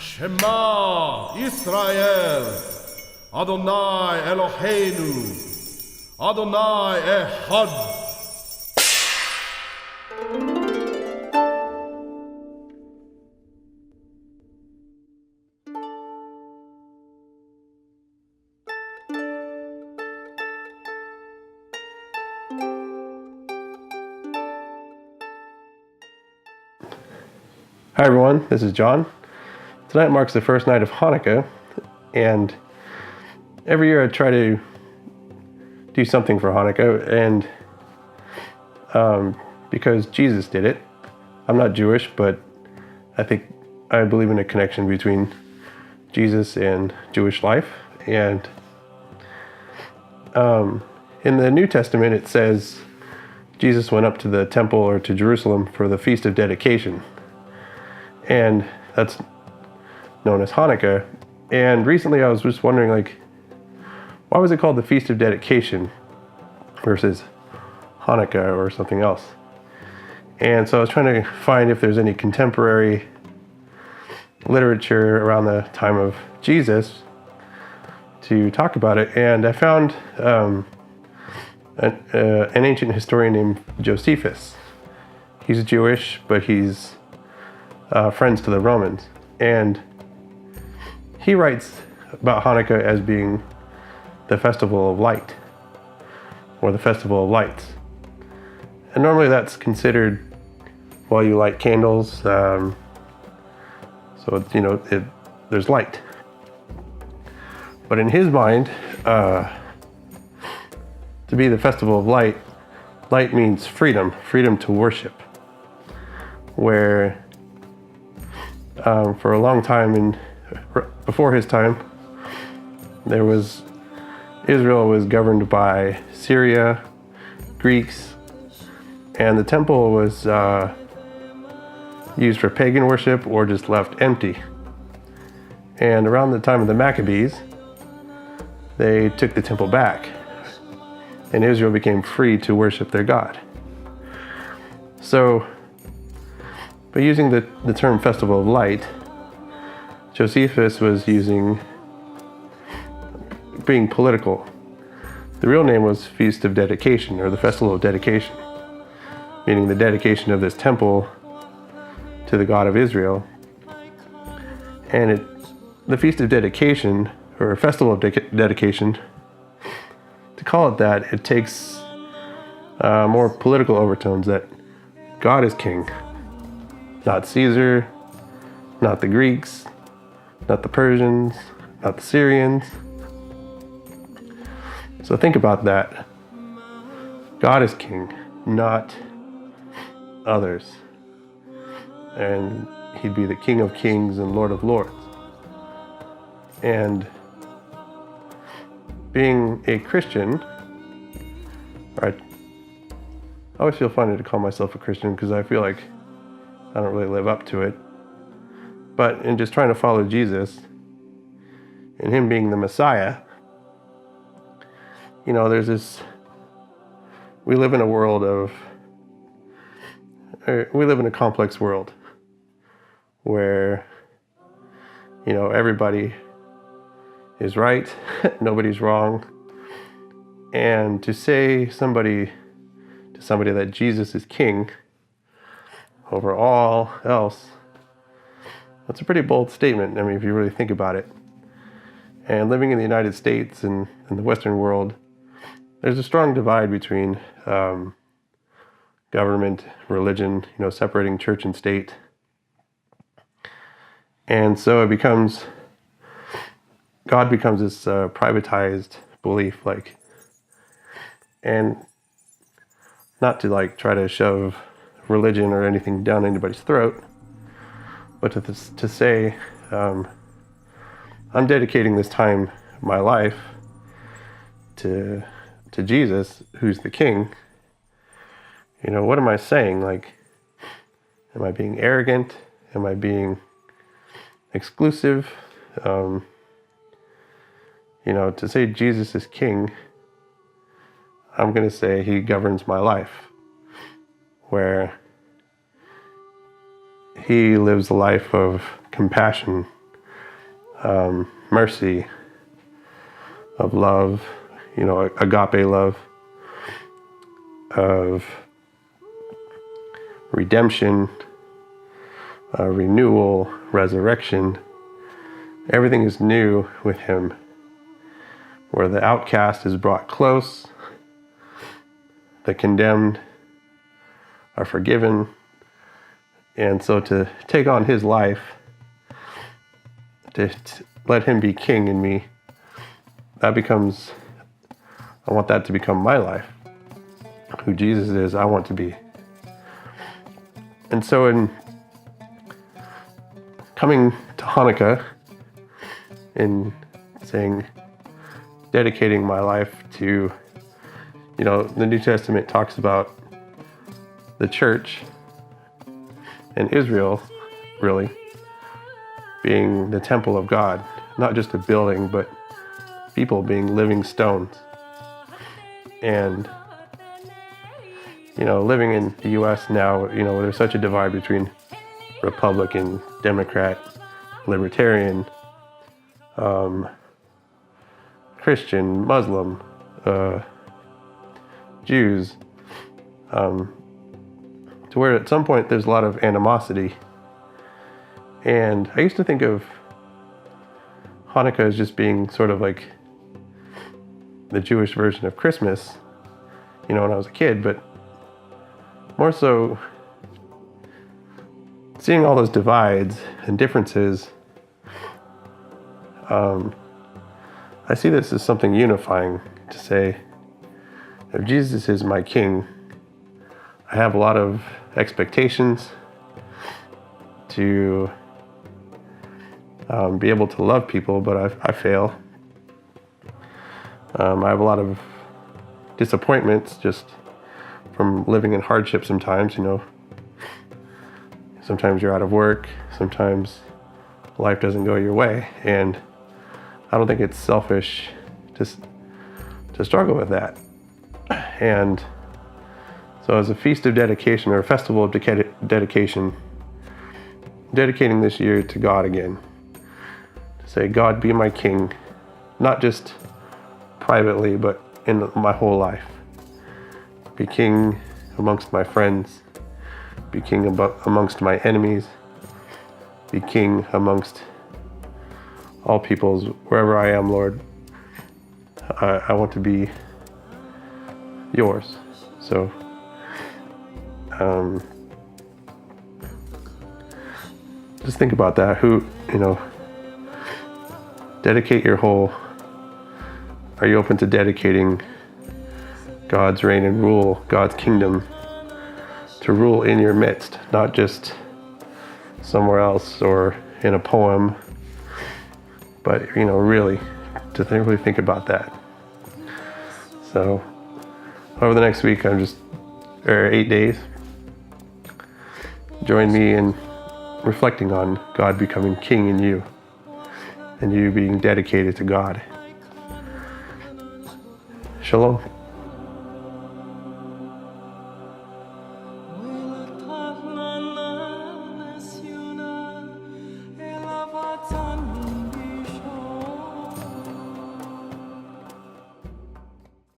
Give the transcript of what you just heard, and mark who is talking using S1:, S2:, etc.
S1: Shema Israel, Adonai Eloheinu, Adonai Echad.
S2: Hi everyone, this is John. Tonight marks the first night of Hanukkah, and every year I try to do something for Hanukkah, and because Jesus did it. I'm not Jewish, but I believe in a connection between Jesus and Jewish life. And in the New Testament it says Jesus went up to the temple or to Jerusalem for the Feast of Dedication. And that's known as Hanukkah. And recently I was just wondering, why was it called the Feast of Dedication versus Hanukkah or something else? And so I was trying to find if there's any contemporary literature around the time of Jesus to talk about it. And I found an ancient historian named Josephus. He's Jewish, but he's friends to the Romans, and he writes about Hanukkah as being the festival of light, or the festival of lights. And normally that's considered while you light candles, so there's light. But in his mind, to be the festival of light, light means freedom to worship, where for a long time before his time, Israel was governed by Syria, Greeks, and the temple was used for pagan worship or just left empty. And around the time of the Maccabees, they took the temple back, and Israel became free to worship their God. So, by using the term Festival of Light, Josephus was being political. The real name was Feast of Dedication, or the Festival of Dedication, meaning the dedication of this temple to the God of Israel. And the Feast of Dedication, or Festival of Dedication, to call it that, it takes more political overtones, that God is king. Not Caesar, not the Greeks, not the Persians, not the Syrians. So think about that. God is king, not others. And he'd be the King of Kings and Lord of Lords. And being a Christian, I always feel funny to call myself a Christian because I feel like I don't really live up to it. But in just trying to follow Jesus and him being the Messiah, there's this, we live in a complex world where, everybody is right, nobody's wrong. And to say to somebody that Jesus is king over all else, that's a pretty bold statement. I mean, if you really think about it. And living in the United States and in the Western world, there's a strong divide between government, religion, separating church and state. And so God becomes this privatized belief, and not to try to shove religion or anything down anybody's throat, but to say, I'm dedicating this time of my life to Jesus, who's the king. What am I saying? Am I being arrogant? Am I being exclusive? To say Jesus is king, I'm going to say he governs my life, where he lives a life of compassion mercy, of love, agape love, of redemption, renewal, resurrection. Everything is new with him, where the outcast is brought close, the condemned are forgiven. And so to take on his life, to let him be king in me, I want that to become my life. Who Jesus is, I want to be. And so in coming to Hanukkah and dedicating my life to, the New Testament talks about the church and Israel really being the temple of God, not just a building, but people being living stones. And, living in the U.S. now, there's such a divide between Republican, Democrat, Libertarian, Christian, Muslim, Jews, to where at some point there's a lot of animosity. And I used to think of Hanukkah as just being sort of like the Jewish version of Christmas, when I was a kid, but more so seeing all those divides and differences, I see this as something unifying, to say, if Jesus is my king, I have a lot of expectations to be able to love people, but I fail. I have a lot of disappointments just from living in hardship sometimes, Sometimes you're out of work, sometimes life doesn't go your way, and I don't think it's selfish to struggle with that. And so as a feast of dedication, or a festival of dedication, dedicating this year to God again, to say, God, be my king, not just privately, but in my whole life. Be king amongst my friends, be king amongst my enemies, be king amongst all peoples, wherever I am, Lord. I want to be yours. So, just think about that. Dedicate your whole. Are you open to dedicating God's reign and rule, God's kingdom, to rule in your midst, not just somewhere else or in a poem, but, really, to really think about that. So, over the next week, 8 days, join me in reflecting on God becoming king in you, and you being dedicated to God. Shalom.